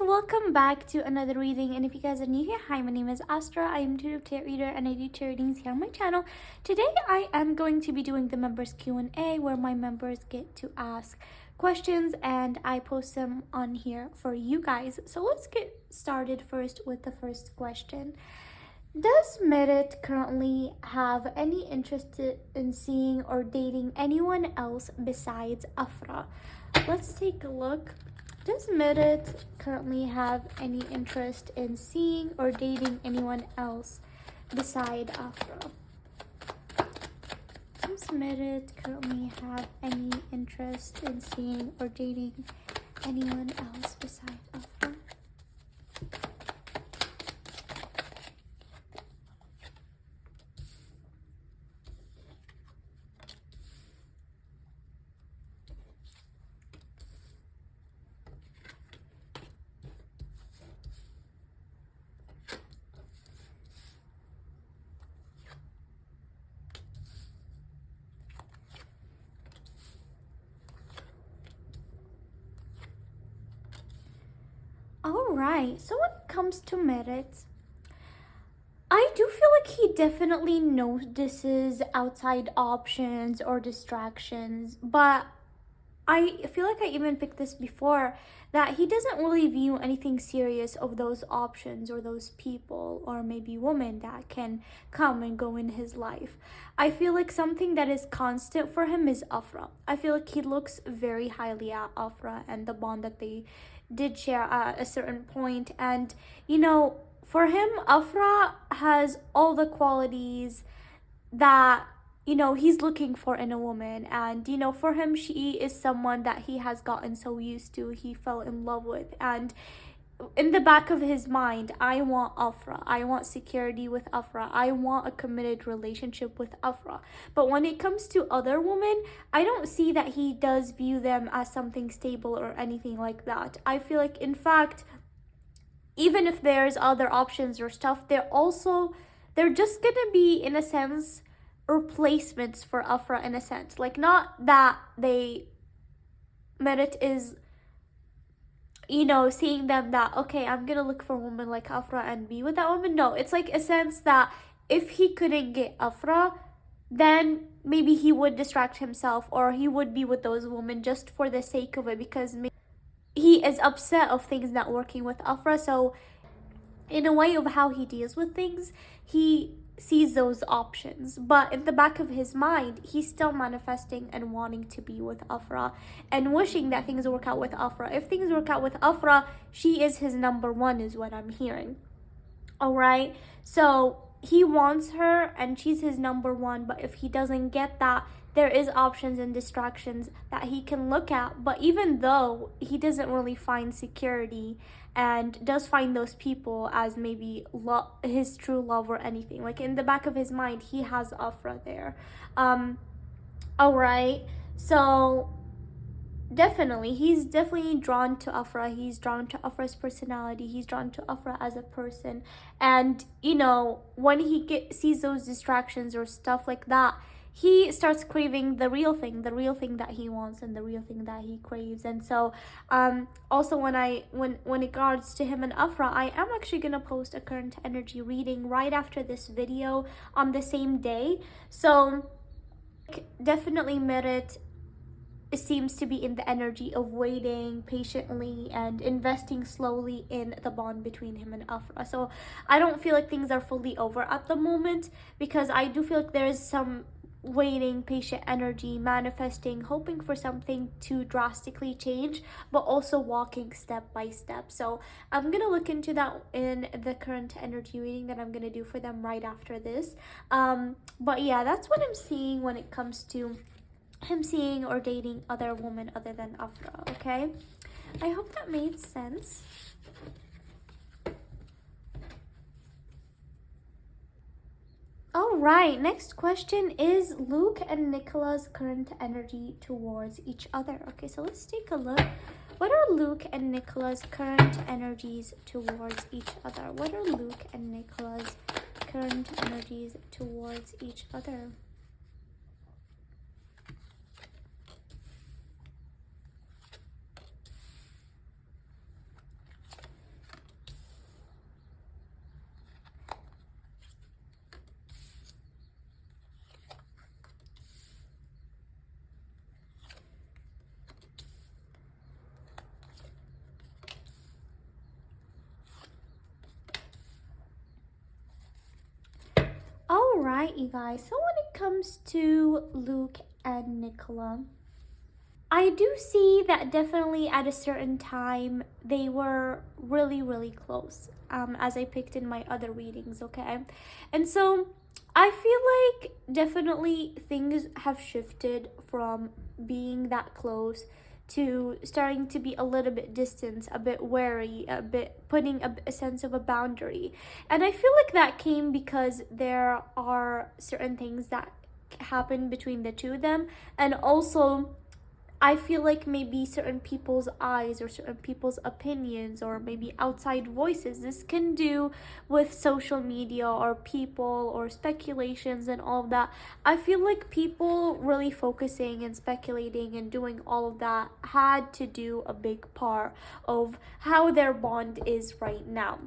welcome back to another reading. And if you guys are new here, hi, my name is Astra. I am a intuitive tarot reader and I do tarot readings here on my channel. Today I am going to be doing the members Q&A, where my members get to ask questions and I post them on here for you guys. So let's get started first with the first question. Does Mert currently have any interest in seeing or dating anyone else besides Afra? Let's take a look. Does Mert currently have any interest in seeing or dating anyone else beside Afra? Does Mert currently have any interest in seeing or dating anyone else beside Afra? Alright, so when it comes to Mert, I do feel like he definitely notices outside options or distractions, but I feel like I even picked this before, that he doesn't really view anything serious of those options or those people or maybe women that can come and go in his life. I feel like something that is constant for him is Afra. I feel like he looks very highly at Afra and the bond that they did share at a certain point. And, you know, for him, Afra has all the qualities that, you know, he's looking for in a woman. And, you know, for him, she is someone that he has gotten so used to, he fell in love with. And in the back of his mind, I want Afra. I want security with Afra. I want a committed relationship with Afra. But when it comes to other women, I don't see that he does view them as something stable or anything like that. I feel like, in fact, even if there's other options or stuff, they're just gonna be, in a sense, replacements for Afra, in a sense. Like, not that Mert is, you know, seeing them that, okay, I'm gonna look for a woman like Afra and be with that woman. No, it's like a sense that if he couldn't get Afra, then maybe he would distract himself or he would be with those women just for the sake of it, because maybe he is upset of things not working with Afra. So in a way of how he deals with things, he sees those options, but in the back of his mind, he's still manifesting and wanting to be with Afra and wishing that things work out with Afra. If things work out with Afra, she is his number one, is what I'm hearing. All right, so he wants her and she's his number one, but if he doesn't get that, there is options and distractions that he can look at. But even though he doesn't really find security and does find those people as maybe his true love or anything, like in the back of his mind, he has Afra there. All right, so he's definitely drawn to Afra. He's drawn to Afra's personality. He's drawn to Afra as a person. And, you know, when he sees those distractions or stuff like that, he starts craving the real thing that he wants and the real thing that he craves. And so also when it regards to him and Afra, I am actually gonna post a current energy reading right after this video on the same day. So definitely Mert seems to be in the energy of waiting patiently and investing slowly in the bond between him and Afra. So I don't feel like things are fully over at the moment, because I do feel like there is some waiting, patient energy, manifesting, hoping for something to drastically change, but also walking step by step. So I'm gonna look into that in the current energy reading that I'm gonna do for them right after this. But yeah, that's what I'm seeing when it comes to him seeing or dating other women other than Afra. Okay, I hope that made sense. All right, next question is Luke and Nicola's current energy towards each other. Okay, so let's take a look. What are Luke and Nicola's current energies towards each other? What are Luke and Nicola's current energies towards each other? right, you guys. So when it comes to Luke and Nicola, I do see that definitely at a certain time they were really, really close, as I picked in my other readings, okay? And so I feel like definitely things have shifted from being that close to starting to be a little bit distant, a bit wary, a bit putting a sense of a boundary. And I feel like that came because there are certain things that happen between the two of them, and also I feel like maybe certain people's eyes or certain people's opinions or maybe outside voices, this can do with social media or people or speculations and all of that. I feel like people really focusing and speculating and doing all of that had to do a big part of how their bond is right now.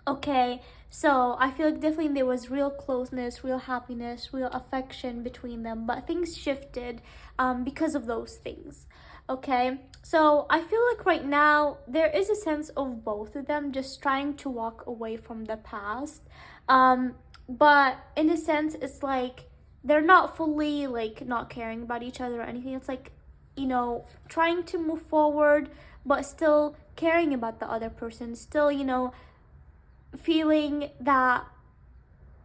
Okay, so I feel like definitely there was real closeness, real happiness, real affection between them, but things shifted because of those things. Okay, so I feel like right now there is a sense of both of them just trying to walk away from the past. Um, but in a sense, it's like they're not fully like not caring about each other or anything. It's like, trying to move forward, but still caring about the other person, still, feeling that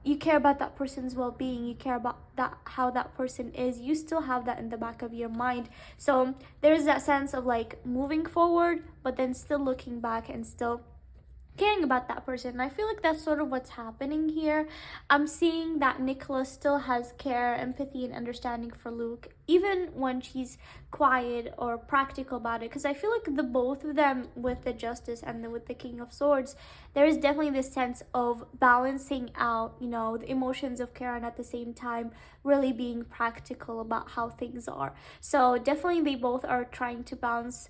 you care about that person's well-being, you care about that how that person is, you still have that in the back of your mind. So there's that sense of like moving forward but then still looking back and still caring about that person. And I feel like that's sort of what's happening here. I'm seeing that Nicola still has care, empathy, and understanding for Luke, even when she's quiet or practical about it. Because I feel like the both of them, with the Justice and with the King of Swords, there is definitely this sense of balancing out, the emotions of care and at the same time really being practical about how things are. So definitely they both are trying to balance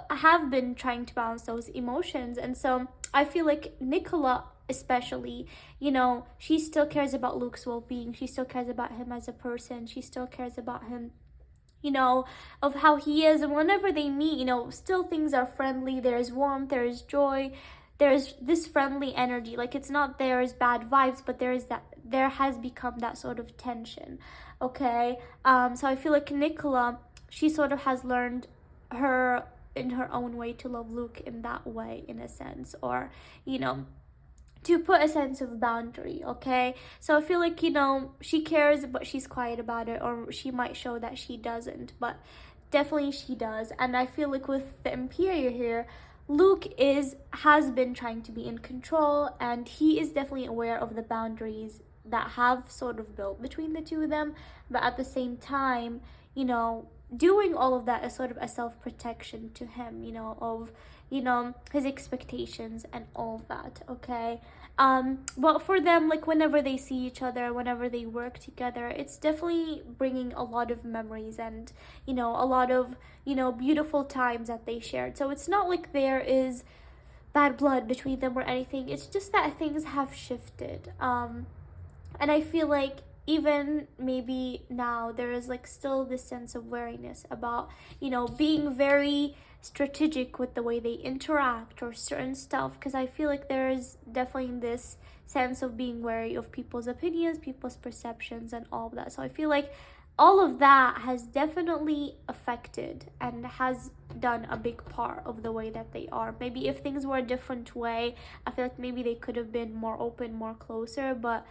have been trying to balance those emotions. And so I feel like Nicola especially, she still cares about Luke's well-being, she still cares about him as a person, she still cares about him, of how he is. And whenever they meet, still things are friendly, there's warmth, there's joy, there's this friendly energy. Like, it's not there's bad vibes, but there has become that sort of tension. Okay, so I feel like Nicola, she sort of has learned her in her own way to love Luke in that way, in a sense, or to put a sense of boundary. Okay, so I feel like she cares but she's quiet about it, or she might show that she doesn't, but definitely she does. And I feel like with the Imperial here, Luke has been trying to be in control, and he is definitely aware of the boundaries that have sort of built between the two of them, but at the same time, doing all of that is sort of a self-protection to him, of his expectations and all that. Okay, but for them, like, whenever they see each other, whenever they work together, it's definitely bringing a lot of memories and a lot of beautiful times that they shared. So it's not like there is bad blood between them or anything, it's just that things have shifted. And I feel like even maybe now there is like still this sense of wariness about being very strategic with the way they interact or certain stuff, because I feel like there is definitely this sense of being wary of people's opinions, people's perceptions, and all of that. So I feel like all of that has definitely affected and has done a big part of the way that they are. Maybe if things were a different way, I feel like maybe they could have been more open, more closer, but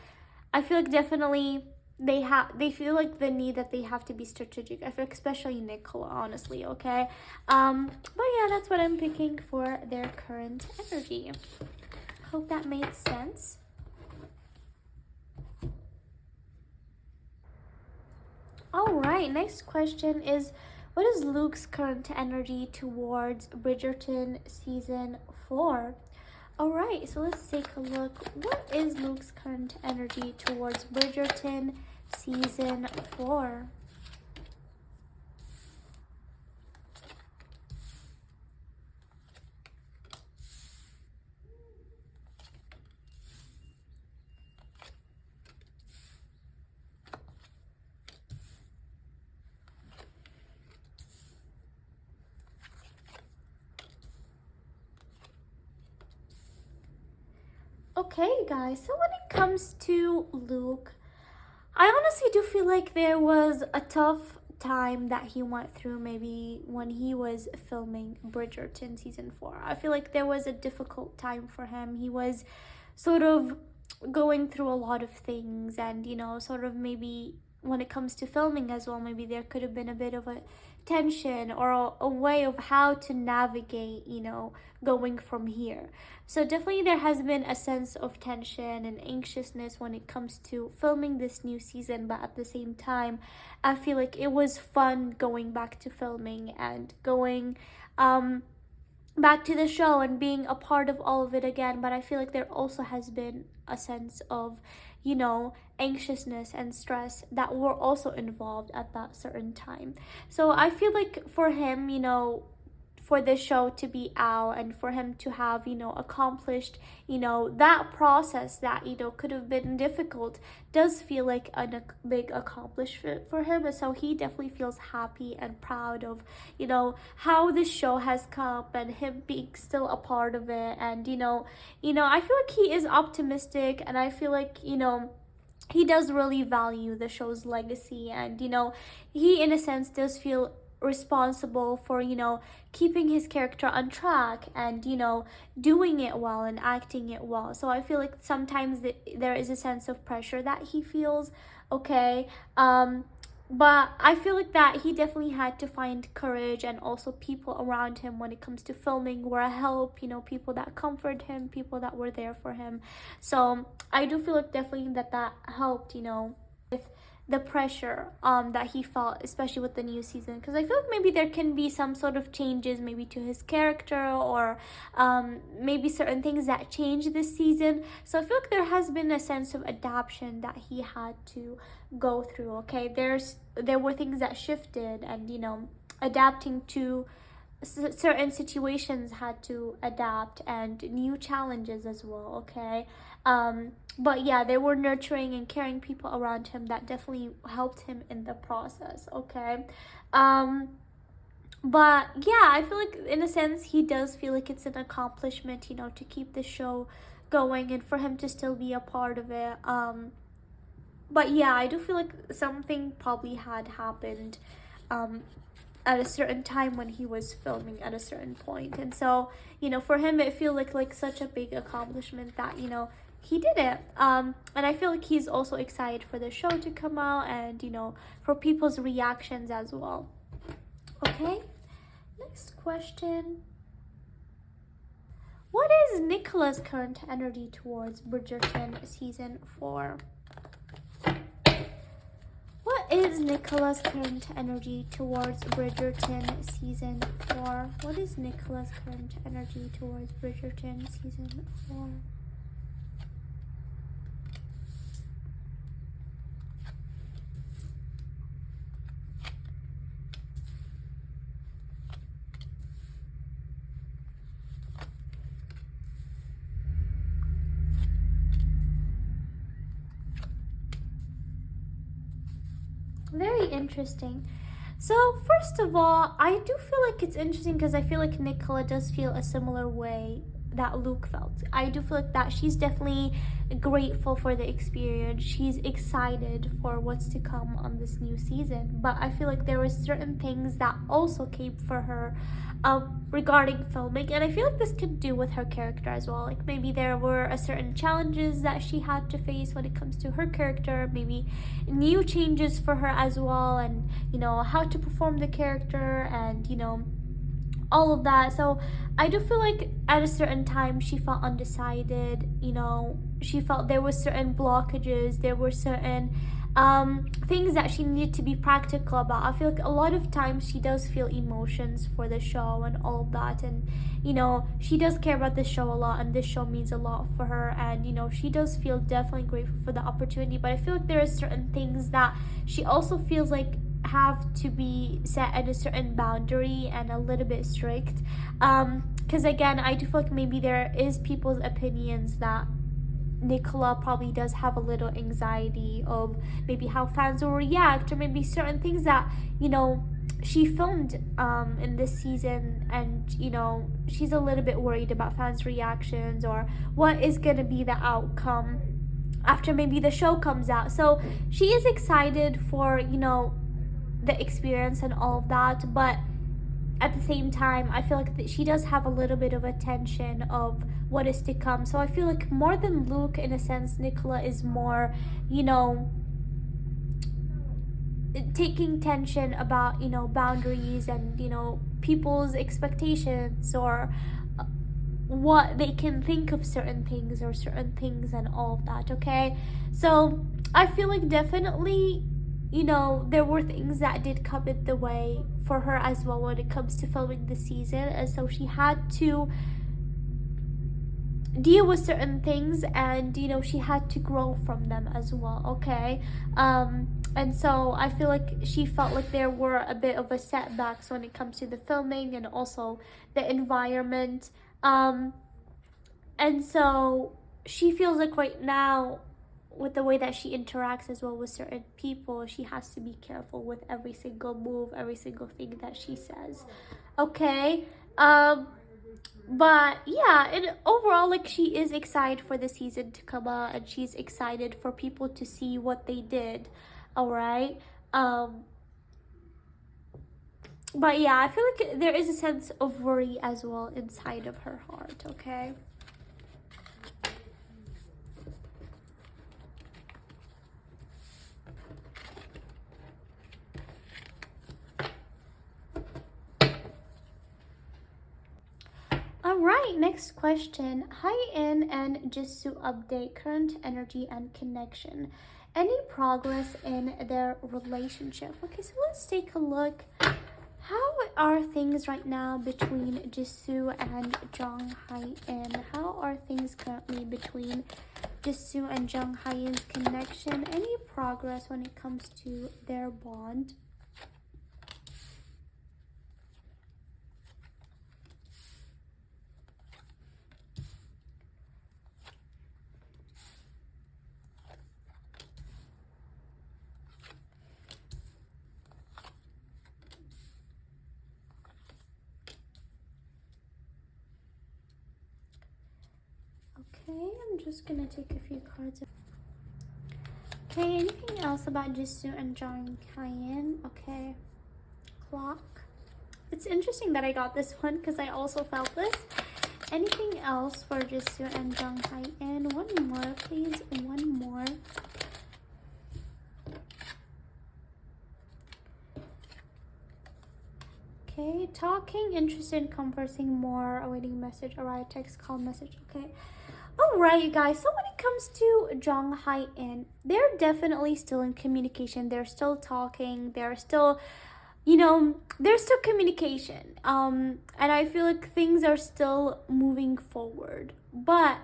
I feel like definitely they feel like the need that they have to be strategic. I feel like especially Nicola, honestly. Okay, but yeah, that's what I'm picking for their current energy. Hope that made sense. All right, next question is, what is Luke's current energy towards Bridgerton season 4? Alright, so let's take a look. What is Luke's current energy towards Bridgerton season 4? Okay, guys, so when it comes to Luke, I honestly do feel like there was a tough time that he went through maybe when he was filming Bridgerton season 4. I feel like there was a difficult time for him. He was sort of going through a lot of things, and sort of maybe when it comes to filming as well, maybe there could have been a bit of a tension or a way of how to navigate, going from here. So definitely there has been a sense of tension and anxiousness when it comes to filming this new season, but at the same time, I feel like it was fun going back to filming and going back to the show and being a part of all of it again. But I feel like there also has been a sense of, anxiousness and stress that were also involved at that certain time. So I feel like for him, for the show to be out and for him to have, accomplished, that process that, could have been difficult, does feel like a big accomplishment for him. And so he definitely feels happy and proud of, how this show has come and him being still a part of it. And, I feel like he is optimistic, and I feel like, he does really value the show's legacy, and he in a sense does feel responsible for keeping his character on track and doing it well and acting it well. So I feel like sometimes there is a sense of pressure that he feels. Okay, but I feel like that he definitely had to find courage, and also people around him when it comes to filming were a help, people that comfort him, people that were there for him. So I do feel like definitely that helped, with the pressure that he felt, especially with the new season, because I feel like maybe there can be some sort of changes maybe to his character, or maybe certain things that change this season. So I feel like there has been a sense of adaptation that he had to go through. Okay, there were things that shifted, and adapting to certain situations had to adapt, and new challenges as well. Okay, but yeah, there were nurturing and caring people around him that definitely helped him in the process. Okay, but yeah, I feel like in a sense he does feel like it's an accomplishment, to keep the show going and for him to still be a part of it. But yeah, I do feel like something probably had happened at a certain time when he was filming at a certain point. And so, for him it feels like such a big accomplishment that, he did it. And I feel like he's also excited for the show to come out, and, for people's reactions as well. Okay, next question. What is Nicola's current energy towards Bridgerton season 4? What is Nicola's current energy towards Bridgerton season 4? What is Nicola's current energy towards Bridgerton season 4? Very interesting. So first of all, I do feel like it's interesting because I feel like Nicola does feel a similar way that Luke felt. I do feel like that she's definitely grateful for the experience. She's excited for what's to come on this new season. But I feel like there were certain things that also came for her regarding filming, and I feel like this could do with her character as well. Like maybe there were a certain challenges that she had to face when it comes to her character, maybe new changes for her as well, and how to perform the character, and all of that. So I do feel like at a certain time she felt undecided. She felt there were certain blockages, there were certain things that she needed to be practical about. I feel like a lot of times she does feel emotions for the show and all of that, and she does care about the show a lot, and this show means a lot for her, and she does feel definitely grateful for the opportunity. But I feel like there are certain things that she also feels like have to be set at a certain boundary and a little bit strict, because again, I do feel like maybe there is people's opinions that Nicola probably does have a little anxiety of maybe how fans will react, or maybe certain things that she filmed in this season, and she's a little bit worried about fans' reactions or what is going to be the outcome after maybe the show comes out. So she is excited for, you know, the experience and all of that, but at the same time I feel like she does have a little bit of a tension of what is to come. So I feel like more than Luke, in a sense, Nicola is more, you know, taking tension about, you know, boundaries and, you know, people's expectations, or what they can think of certain things or certain things and all of that. Okay, so I feel like definitely, you know, there were things that did come in the way for her as well when it comes to filming the season, and so she had to deal with certain things, and, you know, she had to grow from them as well. Okay, and so I feel like she felt like there were a bit of a setbacks when it comes to the filming and also the environment. And so she feels like right now, with the way that she interacts as well with certain people, she has to be careful with every single move, every single thing that she says. Okay, but yeah, and overall, like, she is excited for the season to come out, and she's excited for people to see what they did. All right, but yeah, I feel like there is a sense of worry as well inside of her heart. Okay. Alright, next question. Haein and Jisoo update current energy and connection. Any progress in their relationship? Okay, so let's take a look. How are things right now between Jisoo and Jung Haein? How are things currently between Jisoo and Jung Haein's connection? Any progress when it comes to their bond? Okay, I'm just gonna take a few cards. Okay, anything else about Jisoo and Jung Haein? Okay, clock. It's interesting that I got this one because I also felt this. Anything else for Jisoo and Jung Haein? One more, please. One more. Okay, talking, interested, conversing more, awaiting message, arrive, text, call, message. Okay. Alright, you guys, so when it comes to Jung Haein, they're definitely still in communication. They're still talking. They're still, you know, there's still communication. And I feel like things are still moving forward. But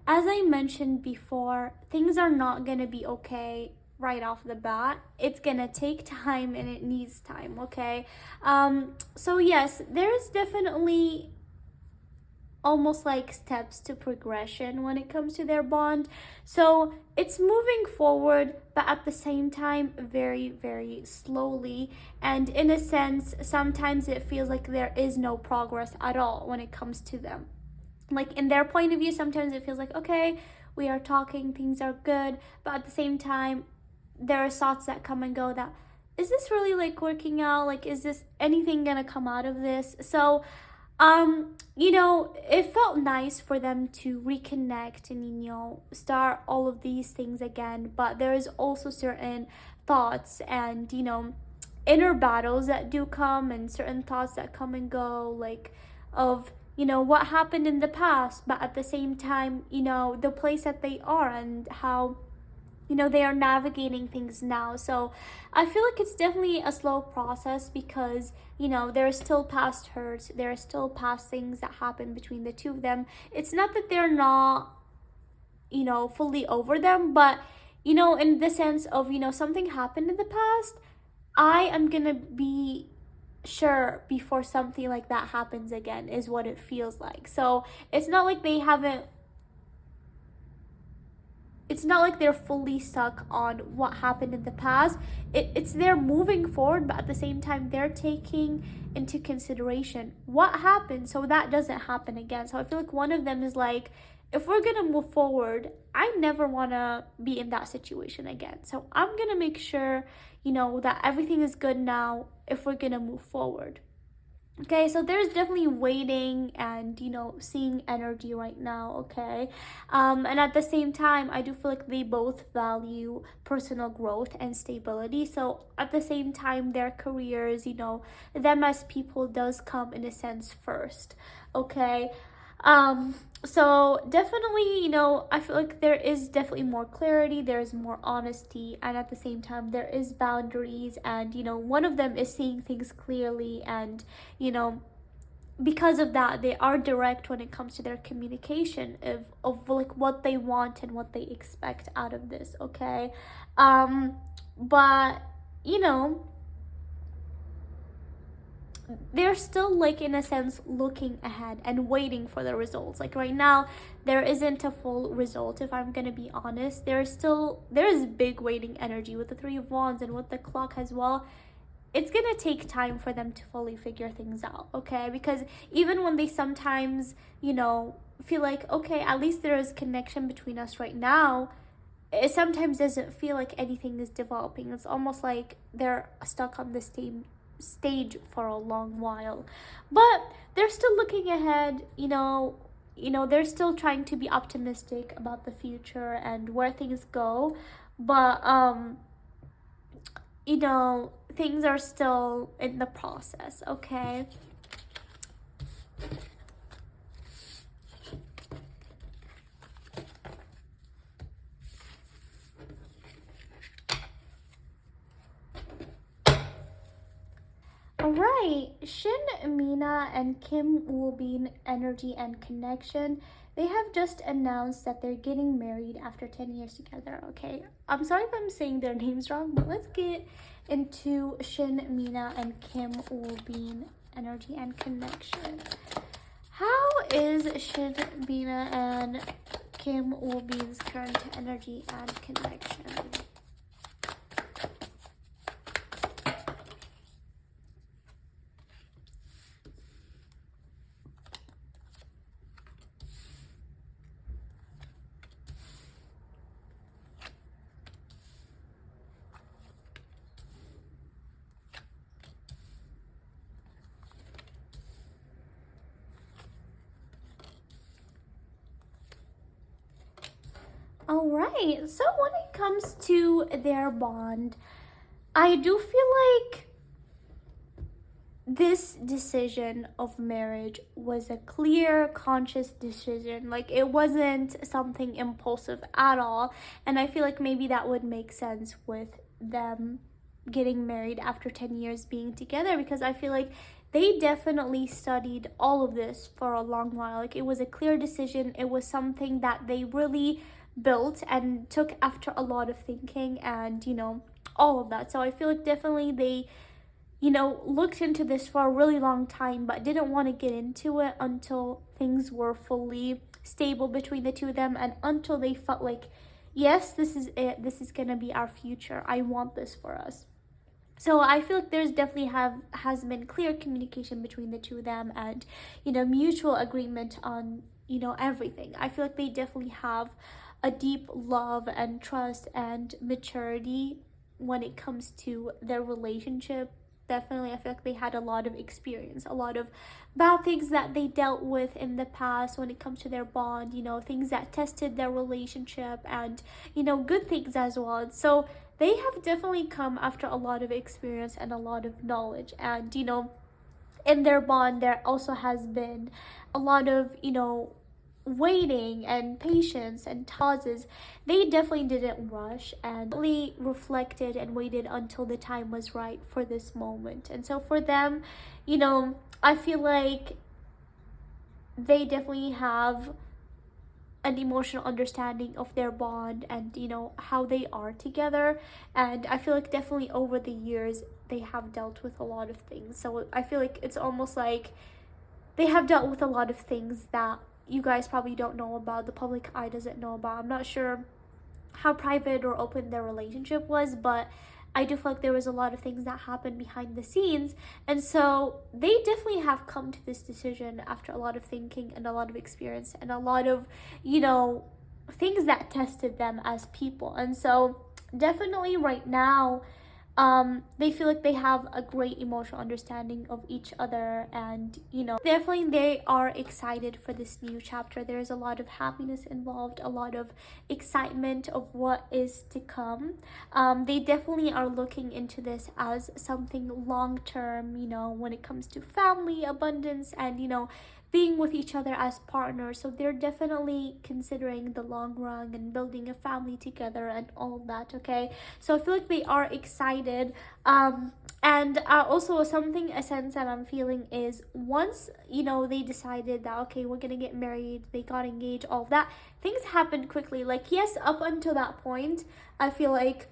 as I mentioned before, things are not going to be okay right off the bat. It's going to take time, and it needs time, okay? So yes, there's definitely almost like steps to progression when it comes to their bond. So it's moving forward, but at the same time, very, very slowly. And in a sense, sometimes it feels like there is no progress at all when it comes to them. Like, in their point of view, sometimes it feels like, okay, we are talking, things are good. But at the same time, there are thoughts that come and go that, is this really like working out? Like, is this anything gonna come out of this? So you know, it felt nice for them to reconnect and, you know, start all of these things again, but there is also certain thoughts and, you know, inner battles that do come, and certain thoughts that come and go, like, of, you know, what happened in the past, but at the same time, you know, the place that they are and how, you know, they are navigating things now. So I feel like it's definitely a slow process because, you know, there are still past hurts, there are still past things that happen between the two of them. It's not that they're not, you know, fully over them, but, you know, in the sense of, you know, something happened in the past, I am gonna be sure before something like that happens again, is what it feels like. So it's not like they haven't, it's not like they're fully stuck on what happened in the past. It's they're moving forward, but at the same time, they're taking into consideration what happened so that doesn't happen again. So I feel like one of them is like, if we're gonna move forward, I never want to be in that situation again. So I'm going to make sure, that everything is good now if we're going to move forward. Okay, so there's definitely waiting and seeing energy right now. Okay, and at the same time, I do feel like they both value personal growth and stability. So at the same time, their careers, them as people does come in a sense first. Okay, um so definitely, I feel like there is definitely more clarity, there's more honesty, and at the same time there is boundaries, and one of them is seeing things clearly, and you know because of that they are direct when it comes to their communication of like what they want and what they expect out of this. Okay, but you know they're still, like, in a sense looking ahead and waiting for the results. Like right now there isn't a full result, if I'm gonna be honest. There's big waiting energy with the Three of Wands and with the clock as well. It's gonna take time for them to fully figure things out. Okay, because even when they sometimes feel like, okay, at least there is connection between us right now, it sometimes doesn't feel like anything is developing. It's almost like they're stuck on the same stage for a long while, but they're still looking ahead. They're still trying to be optimistic about the future and where things go, but things are still in the process. Okay, alright, Shin, Mina, and Kim Woobin energy and connection. They have just announced that they're getting married after 10 years together. Okay, I'm sorry if I'm saying their names wrong, but let's get into Shin, Mina, and Kim Woobin energy and connection. How is Shin, Mina, and Kim Woobin's current energy and connection? Alright, so when it comes to their bond, I do feel like this decision of marriage was a clear, conscious decision. Like, it wasn't something impulsive at all. And I feel like maybe that would make sense with them getting married after 10 years being together, because I feel like they definitely studied all of this for a long while. Like, it was a clear decision. It was something that they really built and took after a lot of thinking and all of that. So I feel like definitely they looked into this for a really long time, but didn't want to get into it until things were fully stable between the two of them, and until they felt like, yes, this is it, this is gonna be our future, I want this for us. So I feel like there's definitely has been clear communication between the two of them, and mutual agreement on everything. I feel like they definitely have a deep love and trust and maturity when it comes to their relationship. Definitely, I feel like they had a lot of experience, a lot of bad things that they dealt with in the past when it comes to their bond, things that tested their relationship, and good things as well. So they have definitely come after a lot of experience and a lot of knowledge, and in their bond there also has been a lot of waiting and patience and pauses. They definitely didn't rush, and really reflected and waited until the time was right for this moment. And so for them, I feel like they definitely have an emotional understanding of their bond and how they are together. And I feel like definitely over the years they have dealt with a lot of things. So I feel like it's almost like they have dealt with a lot of things that you guys probably don't know about, the public eye doesn't know about. I'm not sure how private or open their relationship was, but I do feel like there was a lot of things that happened behind the scenes. And so they definitely have come to this decision after a lot of thinking and a lot of experience and a lot of things that tested them as people. And so definitely right now, they feel like they have a great emotional understanding of each other, and definitely they are excited for this new chapter. There's a lot of happiness involved, a lot of excitement of what is to come. They definitely are looking into this as something long term, when it comes to family, abundance, and being with each other as partners. So they're definitely considering the long run and building a family together and all of that. Okay, so I feel like they are excited. And also something, a sense that I'm feeling is, once they decided that okay, we're gonna get married, they got engaged, all of that, things happened quickly. Like, yes, up until that point, I feel like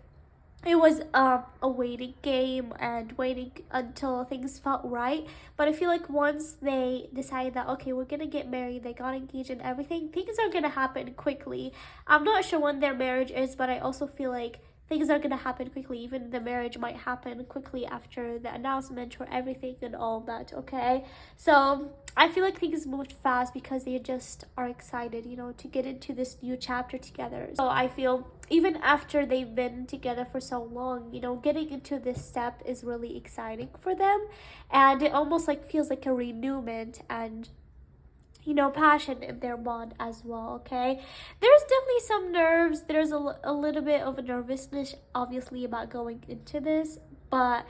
it was a waiting game and waiting until things felt right. But I feel like once they decided that okay, we're gonna get married, they got engaged and everything, things are gonna happen quickly. I'm not sure when their marriage is, but I also feel like things are gonna happen quickly. Even the marriage might happen quickly after the announcement or everything and all that. Okay, so I feel like things moved fast because they just are excited, to get into this new chapter together. So I feel even after they've been together for so long, getting into this step is really exciting for them. And it almost like feels like a renewment and passion in their bond as well. Okay, there's definitely some nerves, there's a little bit of a nervousness obviously about going into this, but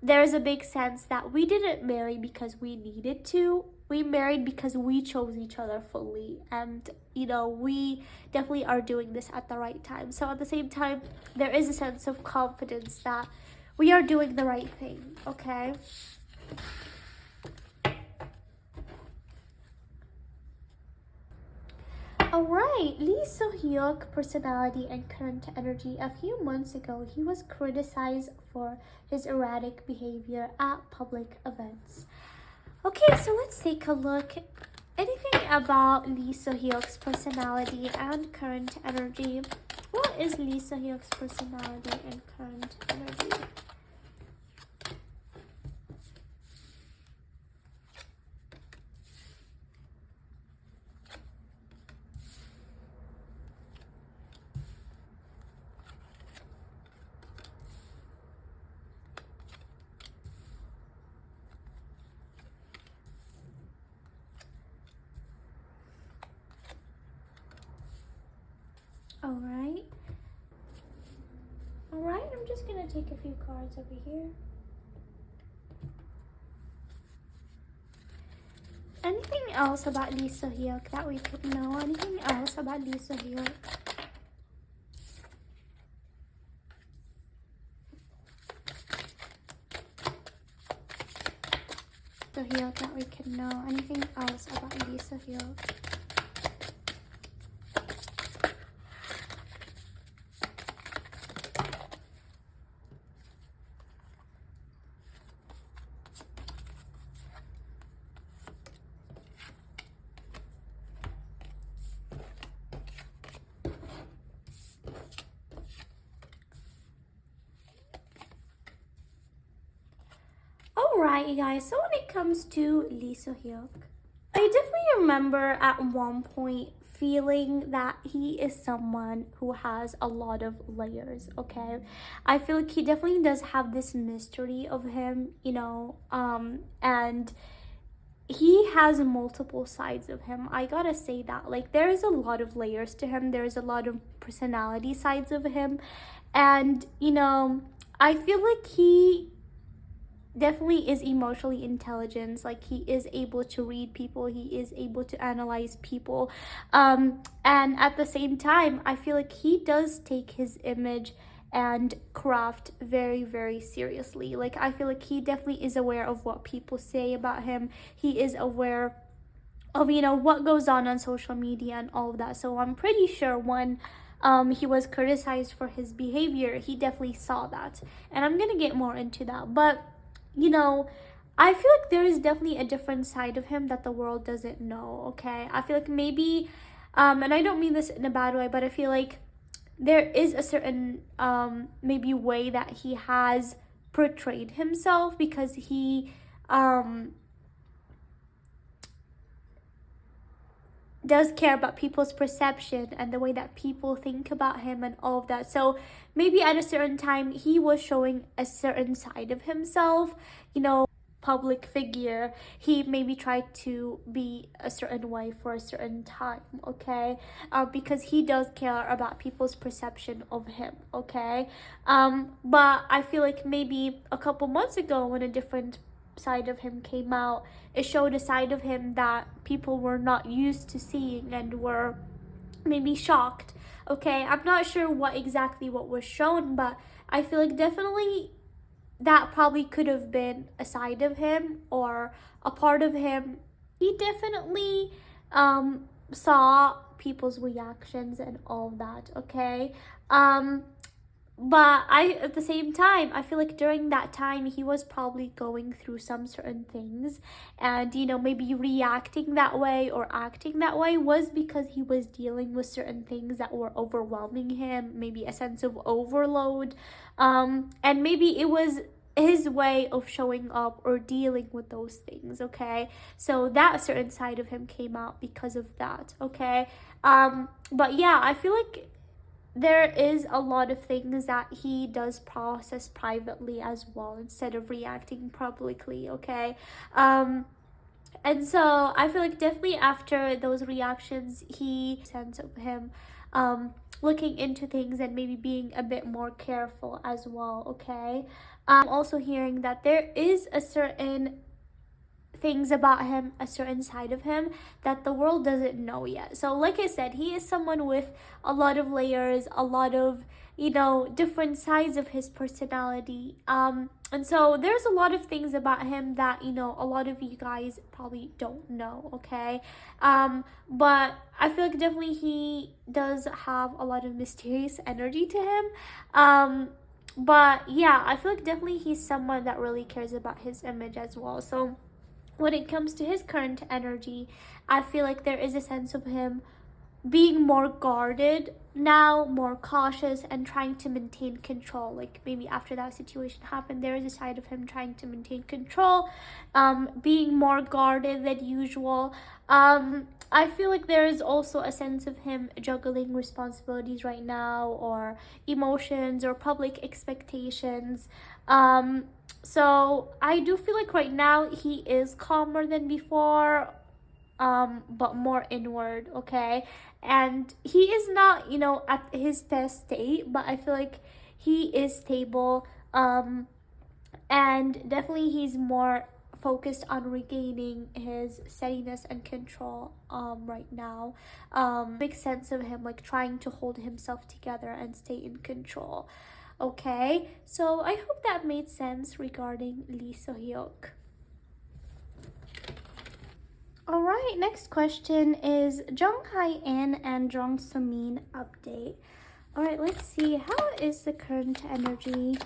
there's a big sense that we didn't marry because we needed to. We married because we chose each other fully, and we definitely are doing this at the right time. So at the same time, there is a sense of confidence that we are doing the right thing. Okay, alright, Leesoohyuk personality and current energy. A few months ago, he was criticized for his erratic behavior at public events. Okay, so let's take a look. Anything about Leesoohyuk's personality and current energy? What is Leesoohyuk's personality and current energy? Alright. Alright, I'm just gonna take a few cards over here. Anything else about Leesoohyuk that we could know? Anything else about Leesoohyuk? Soohyuk that we could know? Anything else about Leesoohyuk? Alright, you guys, so when it comes to Leesoohyuk, I definitely remember at one point feeling that he is someone who has a lot of layers. Okay, I feel like he definitely does have this mystery of him, and he has multiple sides of him. I gotta say that, like, there's a lot of layers to him, there's a lot of personality sides of him, and I feel like he definitely is emotionally intelligent. Like, he is able to read people, he is able to analyze people, and at the same time I feel like he does take his image and craft very, very seriously. Like, I feel like he definitely is aware of what people say about him, he is aware of what goes on social media and all of that. So I'm pretty sure when he was criticized for his behavior, he definitely saw that, and I'm gonna get more into that. But I feel like there is definitely a different side of him that the world doesn't know. Okay, I feel like maybe and I don't mean this in a bad way, but I feel like there is a certain maybe way that he has portrayed himself, because he does care about people's perception and the way that people think about him and all of that. So maybe at a certain time he was showing a certain side of himself, you know, public figure. He maybe tried to be a certain way for a certain time, okay? Because he does care about people's perception of him, okay? But I feel like maybe a couple months ago when a different side of him came out, it showed a side of him that people were not used to seeing and were maybe shocked, okay? I'm not sure what was shown, but I feel like definitely that probably could have been a side of him or a part of him. He definitely saw people's reactions and all that, okay? But at the same time, I feel like during that time he was probably going through some certain things, and maybe reacting that way or acting that way was because he was dealing with certain things that were overwhelming him, maybe a sense of overload, and maybe it was his way of showing up or dealing with those things, okay? So that certain side of him came out because of that, okay? But yeah, I feel like there is a lot of things that he does process privately as well instead of reacting publicly, okay? And so I feel like definitely after those reactions, he sense of him looking into things and maybe being a bit more careful as well, okay? Also hearing that there is a certain things about him, a certain side of him that the world doesn't know yet. So like I said, he is someone with a lot of layers, a lot of different sides of his personality, and so there's a lot of things about him that a lot of you guys probably don't know, okay? But I feel like definitely he does have a lot of mysterious energy to him, but yeah, I feel like definitely he's someone that really cares about his image as well. So when it comes to his current energy, I feel like there is a sense of him being more guarded now, more cautious, and trying to maintain control. Like maybe after that situation happened, there is a side of him trying to maintain control, being more guarded than usual. I feel like there is also a sense of him juggling responsibilities right now, or emotions, or public expectations. So I do feel like right now he is calmer than before, but more inward, okay? And he is not, at his best state, but I feel like he is stable, and definitely he's more focused on regaining his steadiness and control right now. Makes sense of him like trying to hold himself together and stay in control. Okay, so I hope that made sense regarding Leesoohyuk. Alright, next question is Haein and Somin update. Alright, let's see. How is the current energy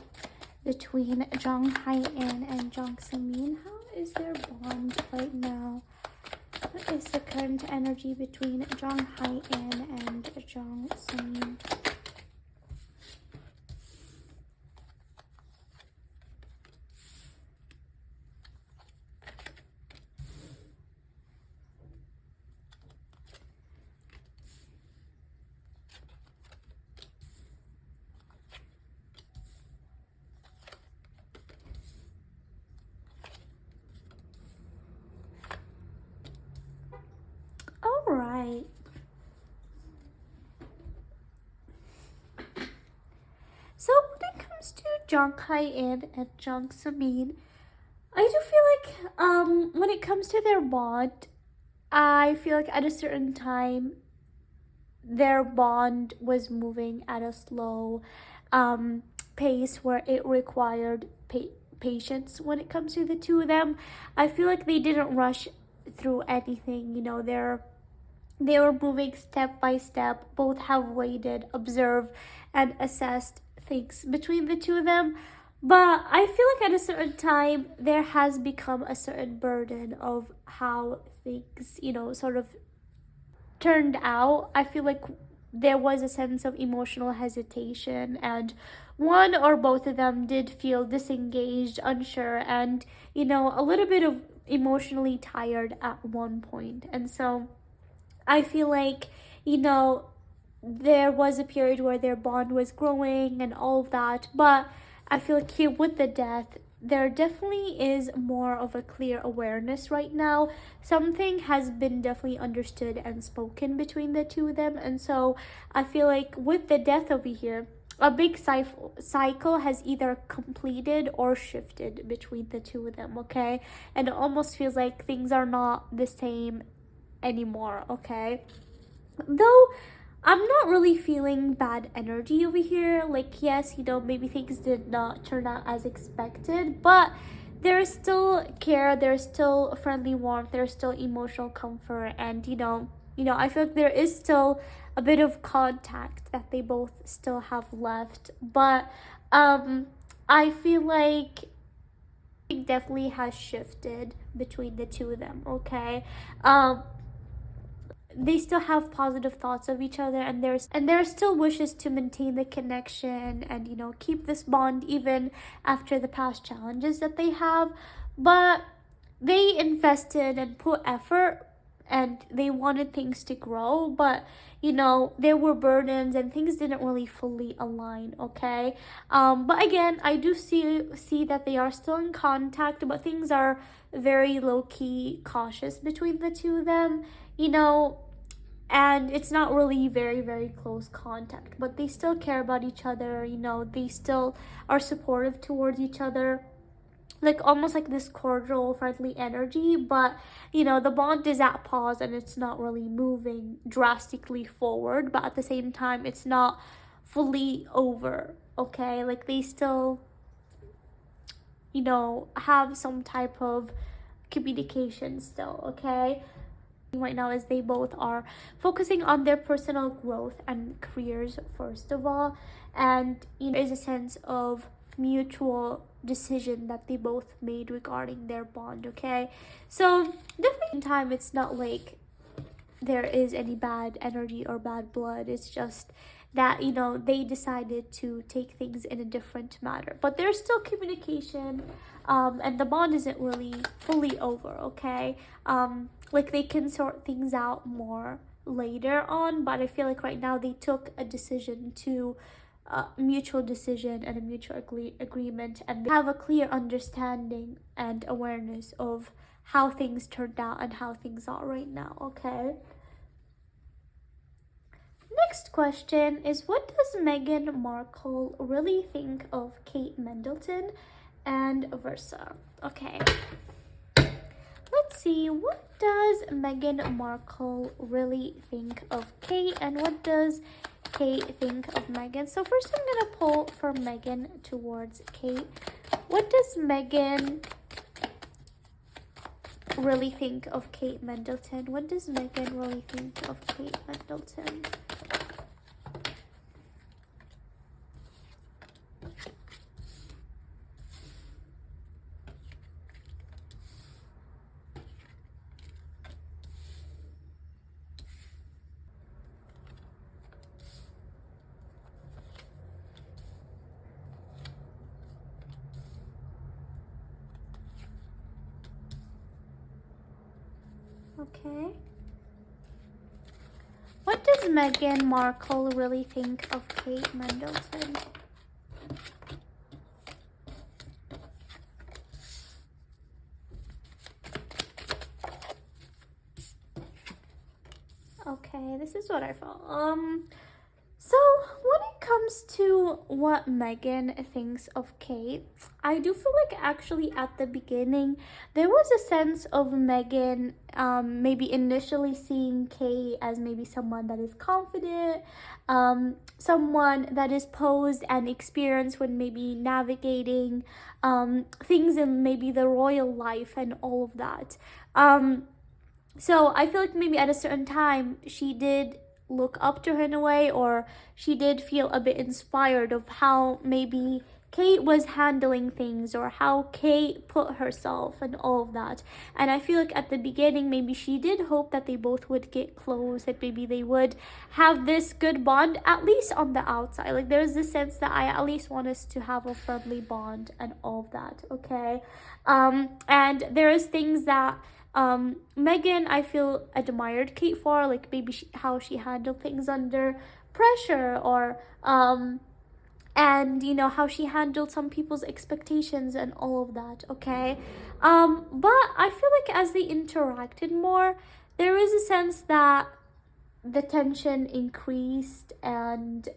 between Haein and Somin? How is their bond right now? What is the current energy between Haein and Somin? Alright. So when it comes to Haein and Somin, I do feel like when it comes to their bond, I feel like at a certain time their bond was moving at a slow pace where it required patience when it comes to the two of them. I feel like they didn't rush through anything. They were moving step by step. Both have waited, observed, and assessed things between the two of them. But I feel like at a certain time, there has become a certain burden of how things, sort of turned out. I feel like there was a sense of emotional hesitation, and one or both of them did feel disengaged, unsure, and, a little bit of emotionally tired at one point. And so I feel like, you know, there was a period where their bond was growing and all of that, but I feel like here with the death, there definitely is more of a clear awareness right now. Something has been definitely understood and spoken between the two of them, and so I feel like with the death over here, a big cycle has either completed or shifted between the two of them, okay? And it almost feels like things are not the same anymore, okay? Though I'm not really feeling bad energy over here. Like, yes, you know, maybe things did not turn out as expected, but there's still care, there's still friendly warmth, there's still emotional comfort, and I feel like there is still a bit of contact that they both still have left. But I feel like it definitely has shifted between the two of them, okay? They still have positive thoughts of each other, and there are still wishes to maintain the connection and keep this bond even after the past challenges that they have. But they invested and put effort, and they wanted things to grow, but there were burdens and things didn't really fully align, okay? But again, I do see that they are still in contact, but things are very low-key cautious between the two of them, and it's not really very, very close contact, but they still care about each other. They still are supportive towards each other, like almost like this cordial, friendly energy. But the bond is at pause, and it's not really moving drastically forward, but at the same time it's not fully over, okay? Like they still have some type of communication still, okay? Right now, as they both are focusing on their personal growth and careers first of all, and there is a sense of mutual decision that they both made regarding their bond, okay? So definitely in time, it's not like there is any bad energy or bad blood. It's just that they decided to take things in a different manner, but there's still communication, and the bond isn't really fully over, okay? Like they can sort things out more later on, but I feel like right now they took a decision to mutual decision and a mutual agreement, and they have a clear understanding and awareness of how things turned out and how things are right now, okay? Next question is, what does Meghan Markle really think of Kate Middleton and versa? Okay, let's see. What does Meghan Markle really think of Kate, and what does Kate think of Meghan? So first I'm gonna pull for Meghan towards Kate. What does Meghan really think of Kate Middleton? What does Meghan really think of Kate Middleton? Okay. What does Meghan Markle really think of Kate Middleton? Okay, this is what I felt. So when it comes to what Meghan thinks of Kate, I do feel like actually at the beginning there was a sense of Meghan maybe initially seeing Kate as maybe someone that is confident, someone that is posed and experienced when maybe navigating things in maybe the royal life and all of that. So I feel like maybe at a certain time she did look up to her in a way, or she did feel a bit inspired of how maybe Kate was handling things, or how Kate put herself and all of that. And I feel like at the beginning maybe she did hope that they both would get close, that maybe they would have this good bond, at least on the outside. Like there's this sense that I at least want us to have a friendly bond and all of that, okay? And there is things that Meghan, I feel, admired Kate for, like, maybe how she handled things under pressure, or and you know how she handled some people's expectations and all of that, okay? But I feel like as they interacted more, there is a sense that the tension increased, and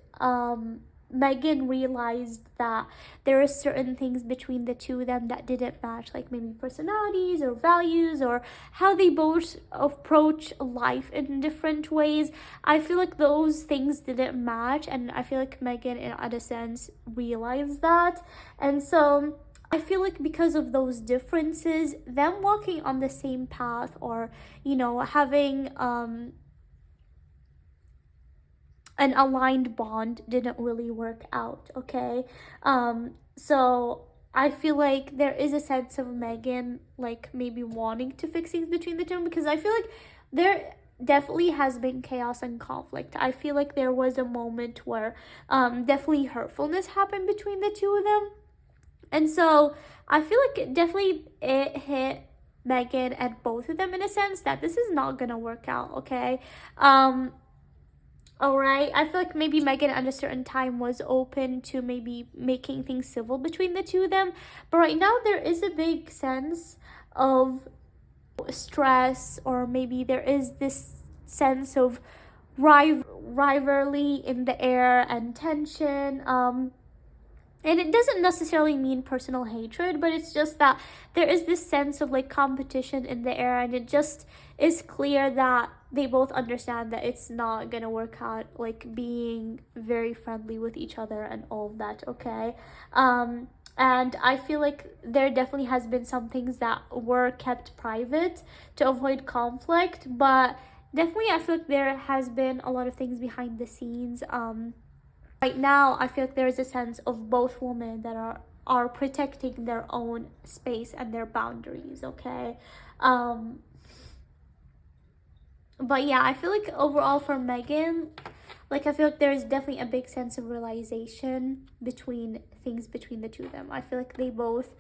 Meghan realized that there are certain things between the two of them that didn't match, like maybe personalities or values or how they both approach life in different ways. I feel like those things didn't match, and I feel like Meghan, in a sense, realized that. And so I feel like because of those differences, them walking on the same path, or you know, having an aligned bond, didn't really work out, okay? So I feel like there is a sense of Meghan, like, maybe wanting to fix things between the two, because I feel like there definitely has been chaos and conflict. I feel like there was a moment where definitely hurtfulness happened between the two of them. And so I feel like it hit Meghan and both of them, in a sense, that this is not gonna work out, okay? Alright, I feel like maybe Meghan at a certain time was open to maybe making things civil between the two of them, but right now there is a big sense of stress, or maybe there is this sense of rivalry in the air and tension. And it doesn't necessarily mean personal hatred, but it's just that there is this sense of like competition in the air, and it just is clear that they both understand that it's not gonna work out, like being very friendly with each other and all of that, okay? And I feel like there definitely has been some things that were kept private to avoid conflict, but definitely I feel like there has been a lot of things behind the scenes. Right now I feel like there is a sense of both women that are protecting their own space and their boundaries, okay? But yeah, I feel like overall for Meghan, like I feel like there is definitely a big sense of realization between things between the two of them. I feel like they both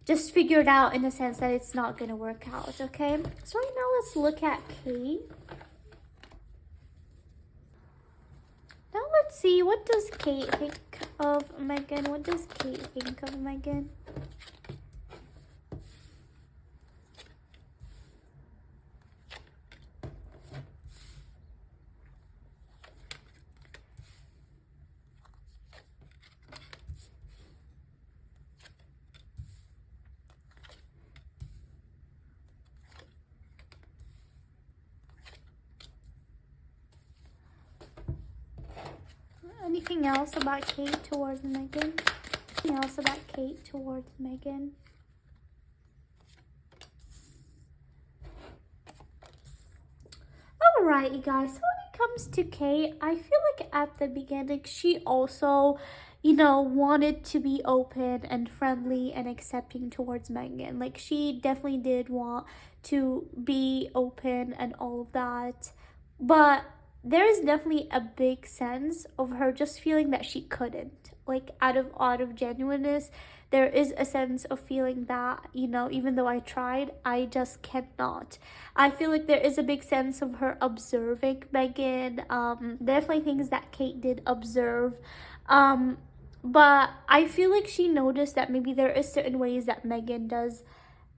just figured out, in a sense, that it's not gonna work out, okay? So right now let's look at Kate. Now let's see, what does Kate think of Meghan? What does Kate think of Meghan? Anything else about Kate towards Meghan? Anything else about Kate towards Meghan? Alright, you guys, so when it comes to Kate, I feel like at the beginning she also, you know, wanted to be open and friendly and accepting towards Meghan. Like, she definitely did want to be open and all of that, but there is definitely a big sense of her just feeling that she couldn't, like, out of genuineness. There is a sense of feeling that, you know, even though I tried, I just cannot. I feel like there is a big sense of her observing Meghan. Definitely things that Kate did observe. But I feel like she noticed that maybe there is certain ways that Meghan does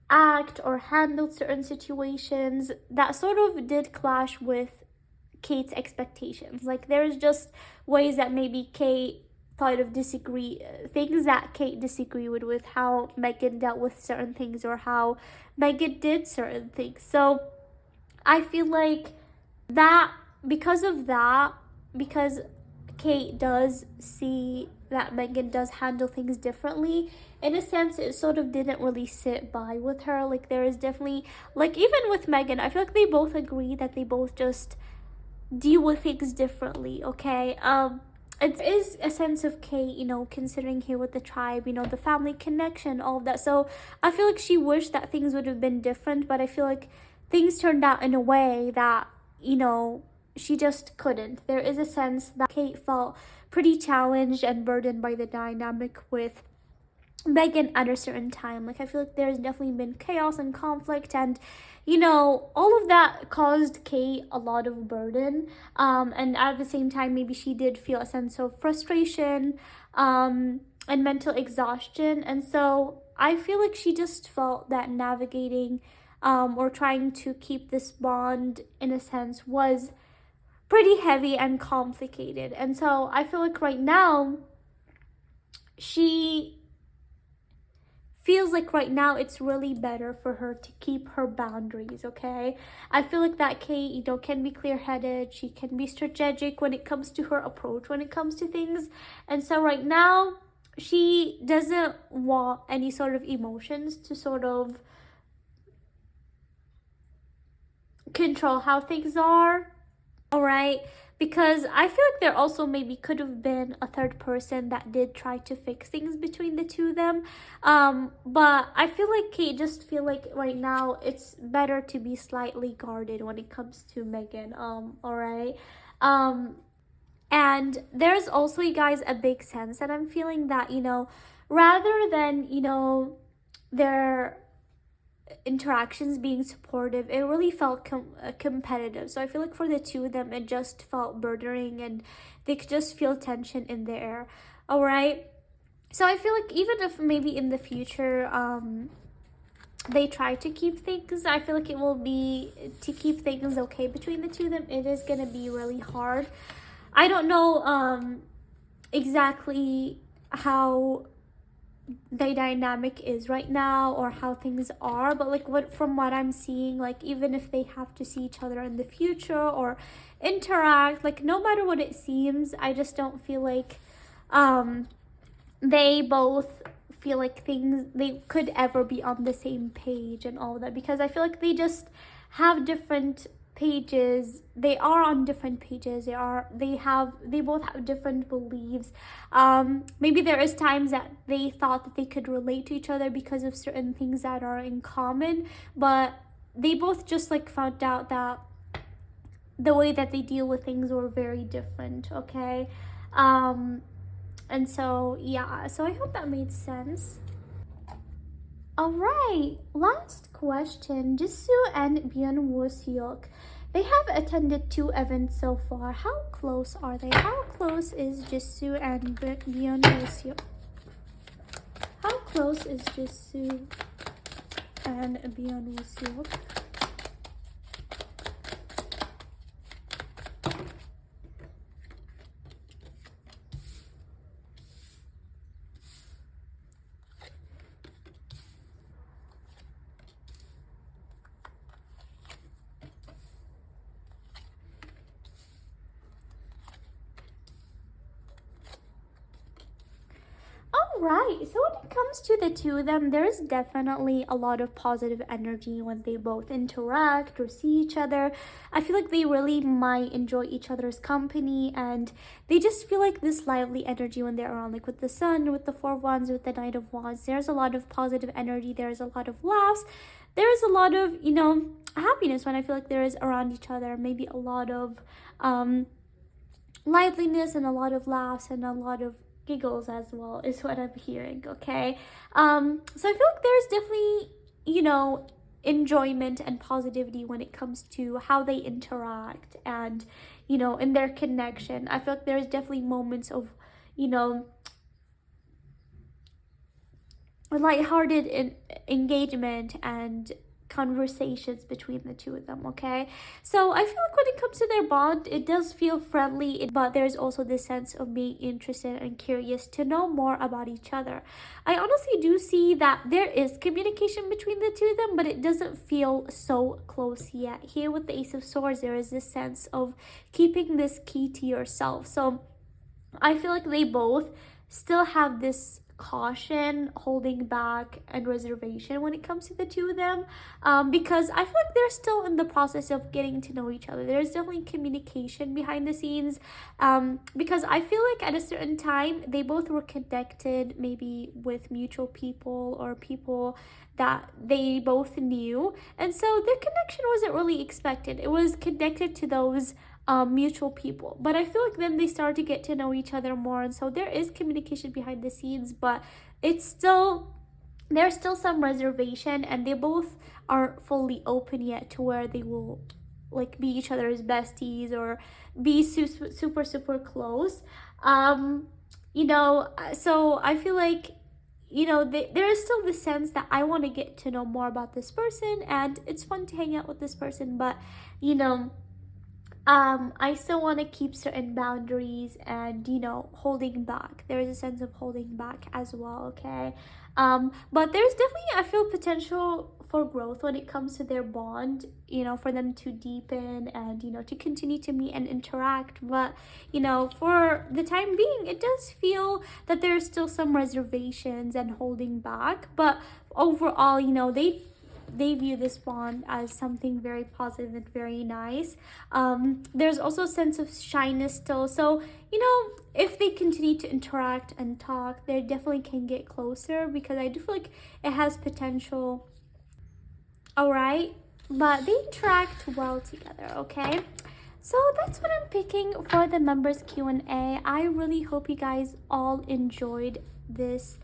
act or handle certain situations that sort of did clash with Kate's expectations. Like, there's just ways that maybe Kate thought of things that Kate disagreed with how Meghan dealt with certain things, or how Meghan did certain things. So I feel like that, because Kate does see that Meghan does handle things differently, in a sense it sort of didn't really sit by with her. Like, there is definitely, like, even with Meghan, I feel like they both agree that they both just deal with things differently, okay? It is a sense of Kate, you know, considering here with the tribe, you know, the family connection, all of that. So I feel like she wished that things would have been different, but I feel like things turned out in a way that, you know, she just couldn't. There is a sense that Kate felt pretty challenged and burdened by the dynamic with Meghan at a certain time. Like, I feel like there's definitely been chaos and conflict, and all of that caused Kate a lot of burden. And at the same time, maybe she did feel a sense of frustration, and mental exhaustion. And so I feel like she just felt that navigating, or trying to keep this bond in a sense, was pretty heavy and complicated. And so I feel like right now, she feels like right now it's really better for her to keep her boundaries, okay? I feel like that Kate, can be clear-headed. She can be strategic when it comes to her approach, when it comes to things. And so right now, she doesn't want any sort of emotions to sort of control how things are, all right? Because I feel like there also maybe could have been a third person that did try to fix things between the two of them. But I feel like Kate just feel like right now it's better to be slightly guarded when it comes to Meghan. All right. And there's also, you guys, a big sense that I'm feeling that, rather than, their interactions being supportive, it really felt competitive. So I feel like for the two of them, it just felt burdening, and they could just feel tension in the air. All right. So I feel like even if maybe in the future, they try to keep things, I feel like it will be to keep things okay between the two of them. It is gonna be really hard. I don't know exactly how the dynamic is right now or how things are, but like from what I'm seeing, like even if they have to see each other in the future or interact, like no matter what it seems, I just don't feel like they both feel like they could ever be on the same page and all of that, because I feel like they just have different pages. They are on different pages. They both have different beliefs. Maybe there is times that they thought that they could relate to each other because of certain things that are in common, but they both just like found out that the way that they deal with things were very different, okay? And so yeah, so I hope that made sense. All right, last question. Jisoo and Byeon. They have attended 2 events so far. How close are they? How close is Jisoo and Byeon? How close is Jisoo and Byeon? Right, so when it comes to the two of them, there's definitely a lot of positive energy when they both interact or see each other. I feel like they really might enjoy each other's company, and they just feel like this lively energy when they're around, like with the Sun, with the Four of Wands, with the Knight of Wands. There's a lot of positive energy, there's a lot of laughs, there's a lot of, happiness when I feel like there is around each other. Maybe a lot of liveliness and a lot of laughs and a lot of giggles as well is what I'm hearing, okay? So I feel like there's definitely, enjoyment and positivity when it comes to how they interact and, in their connection. I feel like there's definitely moments of, lighthearted engagement and conversations between the two of them, okay? So I feel like when it comes to their bond, it does feel friendly, but there's also this sense of being interested and curious to know more about each other. I honestly do see that there is communication between the two of them, but it doesn't feel so close yet. Here with the Ace of Swords, there is this sense of keeping this key to yourself. So I feel like they both still have this caution, holding back, and reservation when it comes to the two of them, because I feel like they're still in the process of getting to know each other. There's definitely communication behind the scenes, because I feel like at a certain time they both were connected, maybe with mutual people or people that they both knew, and so their connection wasn't really expected. It was connected to those mutual people. But I feel like then they start to get to know each other more, and so there is communication behind the scenes, but it's still, there's still some reservation, and they both aren't fully open yet to where they will like be each other's besties or be super close. um so I feel like, there is still the sense that I want to get to know more about this person, and it's fun to hang out with this person, but you know I still want to keep certain boundaries, and holding back, there is a sense of holding back as well, okay? But there's definitely, I feel, potential for growth when it comes to their bond, for them to deepen, and to continue to meet and interact. But for the time being, it does feel that there's still some reservations and holding back, but overall, they view this bond as something very positive and very nice. There's also a sense of shyness still. So, if they continue to interact and talk, they definitely can get closer, because I do feel like it has potential. All right. But they interact well together, okay? So that's what I'm picking for the members Q&A. I really hope you guys all enjoyed this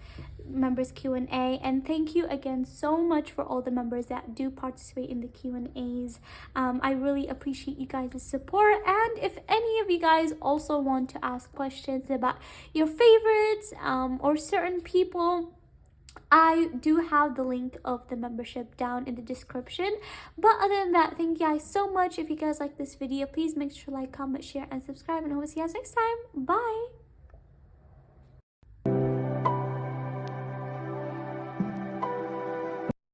members Q&A, and thank you again so much for all the members that do participate in the Q&As. I really appreciate you guys' support, and if any of you guys also want to ask questions about your favorites or certain people, I do have the link of the membership down in the description. But other than that, thank you guys so much. If you guys like this video, please make sure to like, comment, share, and subscribe, and I will see you guys next time. Bye.